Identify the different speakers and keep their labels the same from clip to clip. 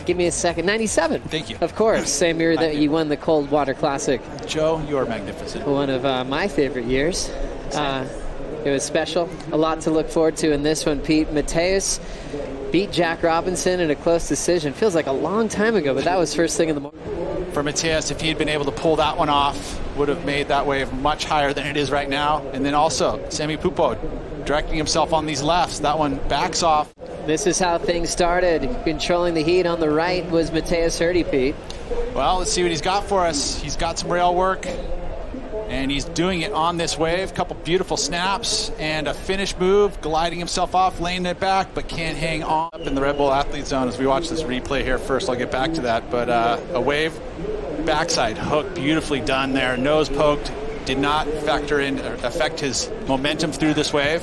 Speaker 1: Give me a second. 97.
Speaker 2: Thank you.
Speaker 1: Of course. Same year that you won the Cold Water Classic.
Speaker 2: Joe, you are magnificent.
Speaker 1: One of my favorite years. It was special. A lot to look forward to in this one, Pete. Mateus beat Jack Robinson in a close decision. Feels like a long time ago, but that was first thing in the morning.
Speaker 2: For Mateus, if he had been able to pull that one off, would have made that wave much higher than it is right now. And then also, Samuel Pupo directing himself on these lefts. That one backs off.
Speaker 1: This is how things started. Controlling the heat on the right was Mateus Herdy, Pete.
Speaker 2: Well, let's see what he's got for us. He's got some rail work, and he's doing it on this wave. Couple beautiful snaps and a finish move, gliding himself off, laying it back, but can't hang on. Up in the Red Bull Athlete Zone as we watch this replay here first. I'll get back to that, but a wave backside hook, beautifully done there. Nose poked, did not factor in or affect his momentum through this wave.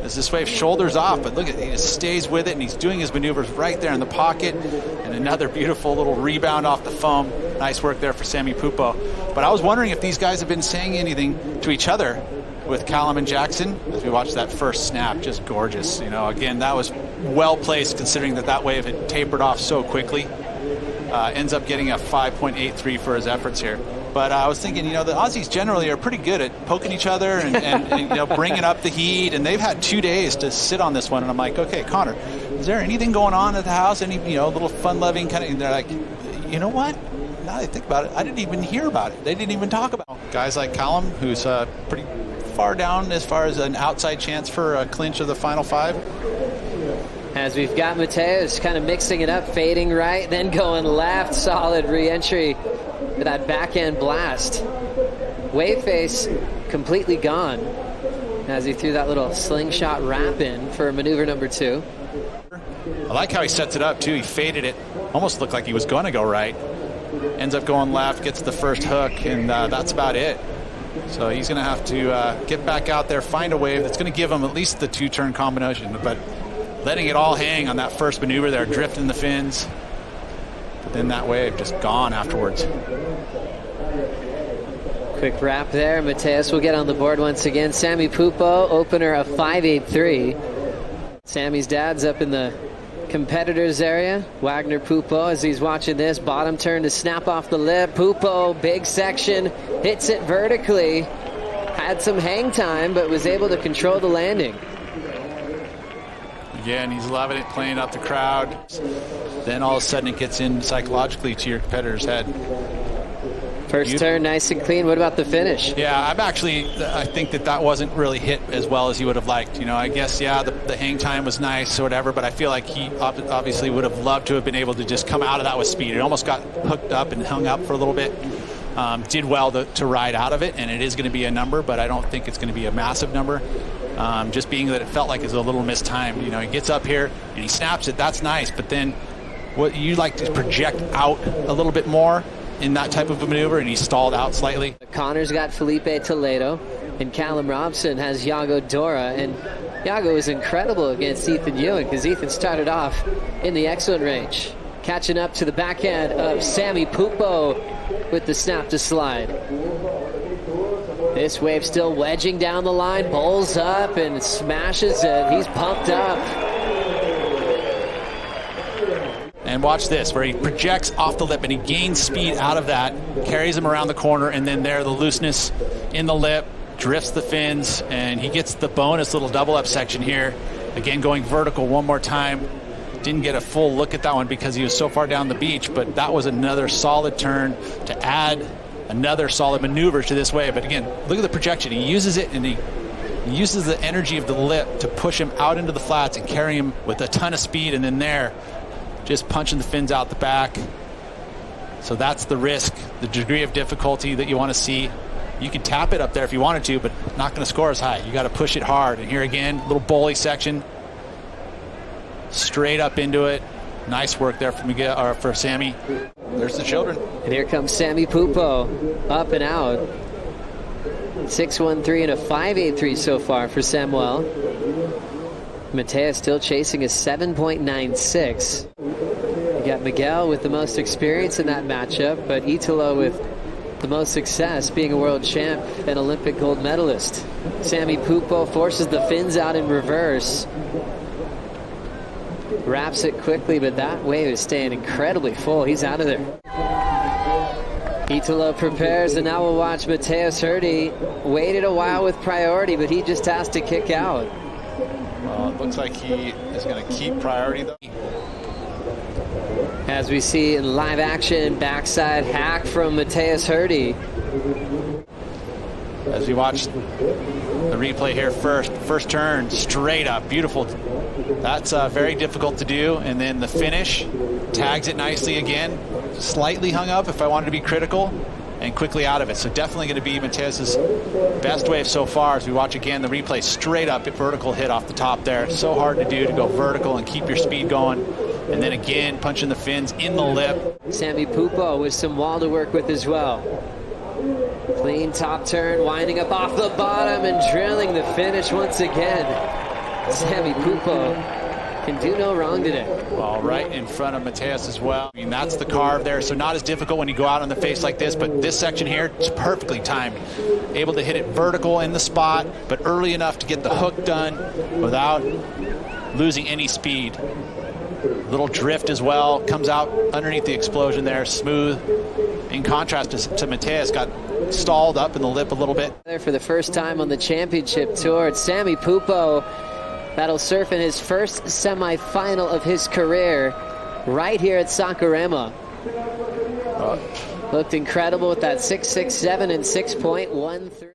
Speaker 2: As this wave shoulders off, but look at, he just stays with it, and he's doing his maneuvers right there in the pocket. And another beautiful little rebound off the foam. Nice work there for Samuel Pupo. But I was wondering if these guys have been saying anything to each other with Callum and Jackson as we watched that first snap. Just gorgeous. You know, again, that was well placed considering that wave had tapered off so quickly. Ends up getting a 5.83 for his efforts here. But I was thinking, you know, the Aussies generally are pretty good at poking each other and you know, bringing up the heat. And they've had 2 days to sit on this one. And I'm like, okay, Connor, is there anything going on at the house? Any, you know, little fun-loving kind of? And they're like, you know what? Now that I think about it, I didn't even hear about it. They didn't even talk about it. Guys like Callum, who's pretty far down as far as an outside chance for a clinch of the final 5.
Speaker 1: As we've got Mateus kind of mixing it up, fading right, then going left. Solid re-entry for that backhand blast. Wave face completely gone as he threw that little slingshot wrap in for maneuver number 2.
Speaker 2: I like how he sets it up, too. He faded it. Almost looked like he was going to go right. Ends up going left, gets the first hook, and that's about it. So he's going to have to get back out there, find a wave that's going to give him at least the 2-turn combination. But letting it all hang on that first maneuver there, drifting the fins. But then that wave just gone afterwards.
Speaker 1: Quick wrap there. Mateus will get on the board once again. Samuel Pupo, opener of 5.83. Sammy's dad's up in the competitors area. Wagner Pupo, as he's watching this, bottom turn to snap off the lip. Pupo, big section, hits it vertically. Had some hang time, but was able to control the landing.
Speaker 2: Again, he's loving it, playing up the crowd. Then all of a sudden it gets in psychologically to your competitor's head.
Speaker 1: First turn, nice and clean. What about the finish?
Speaker 2: Yeah, I think that wasn't really hit as well as he would have liked. You know, I guess, yeah, the hang time was nice or whatever, but I feel like he obviously would have loved to have been able to just come out of that with speed. It almost got hooked up and hung up for a little bit. Did well to ride out of it, and it is going to be a number, but I don't think it's going to be a massive number. Just being that it felt like it was a little mistimed. You know, he gets up here and he snaps it. That's nice, but then what you like to project out a little bit more in that type of a maneuver, and he stalled out slightly.
Speaker 1: Connor's got Felipe Toledo, and Callum Robson has Iago Dora, and Iago was incredible against Ethan Ewing because Ethan started off in the excellent range. Catching up to the backhand of Samuel Pupo with the snap to slide. This wave still wedging down the line, bowls up and smashes it. He's pumped up.
Speaker 2: And watch this, where he projects off the lip and he gains speed out of that, carries him around the corner, and then there, the looseness in the lip, drifts the fins, and he gets the bonus little double up section here. Again, going vertical one more time. Didn't get a full look at that one because he was so far down the beach, but that was another solid turn to add another solid maneuver to this wave. But again, look at the projection. He uses it, and he uses the energy of the lip to push him out into the flats and carry him with a ton of speed, and then there, just punching the fins out the back. So that's the risk, the degree of difficulty that you want to see. You can tap it up there if you wanted to, but not going to score as high. You got to push it hard. And here again, little bowly section, straight up into it. Nice work there for Miguel, or for Sammy. There's the children.
Speaker 1: And here comes Samuel Pupo, up and out. 6.13 and a 5.83 so far for Samuel. Mateus still chasing a 7.96. You got Miguel with the most experience in that matchup, but Italo with the most success, being a world champ and Olympic gold medalist. Samuel Pupo forces the fins out in reverse. wraps it quickly, but that wave is staying incredibly full. He's out of there. Italo prepares, and now we'll watch Mateus Herdy. Waited a while with priority, but he just has to kick out.
Speaker 2: Well, it looks like he is going to keep priority, though.
Speaker 1: As we see in live action, backside hack from Mateus Herdy.
Speaker 2: As we watch the replay here first turn, straight up, beautiful. That's very difficult to do. And then the finish, tags it nicely again. Slightly hung up if I wanted to be critical, and quickly out of it. So definitely going to be Mateus's best wave so far. As we watch again the replay, straight up vertical hit off the top there. So hard to do, to go vertical and keep your speed going. And then again, punching the fins in the lip.
Speaker 1: Samuel Pupo with some wall to work with as well. Clean top turn, winding up off the bottom and drilling the finish once again. Samuel Pupo can do no wrong today.
Speaker 2: Well, right in front of Mateus as well. I mean, that's the carve there, so not as difficult when you go out on the face like this, but this section here, it's perfectly timed. Able to hit it vertical in the spot, but early enough to get the hook done without losing any speed. Little drift as well, comes out underneath the explosion there, smooth. In contrast to Mateus, got stalled up in the lip a little bit.
Speaker 1: There for the first time on the championship tour, it's Samuel Pupo that'll surf in his first semifinal of his career right here at Saquarema. Looked incredible with that 6.67 and 6.13.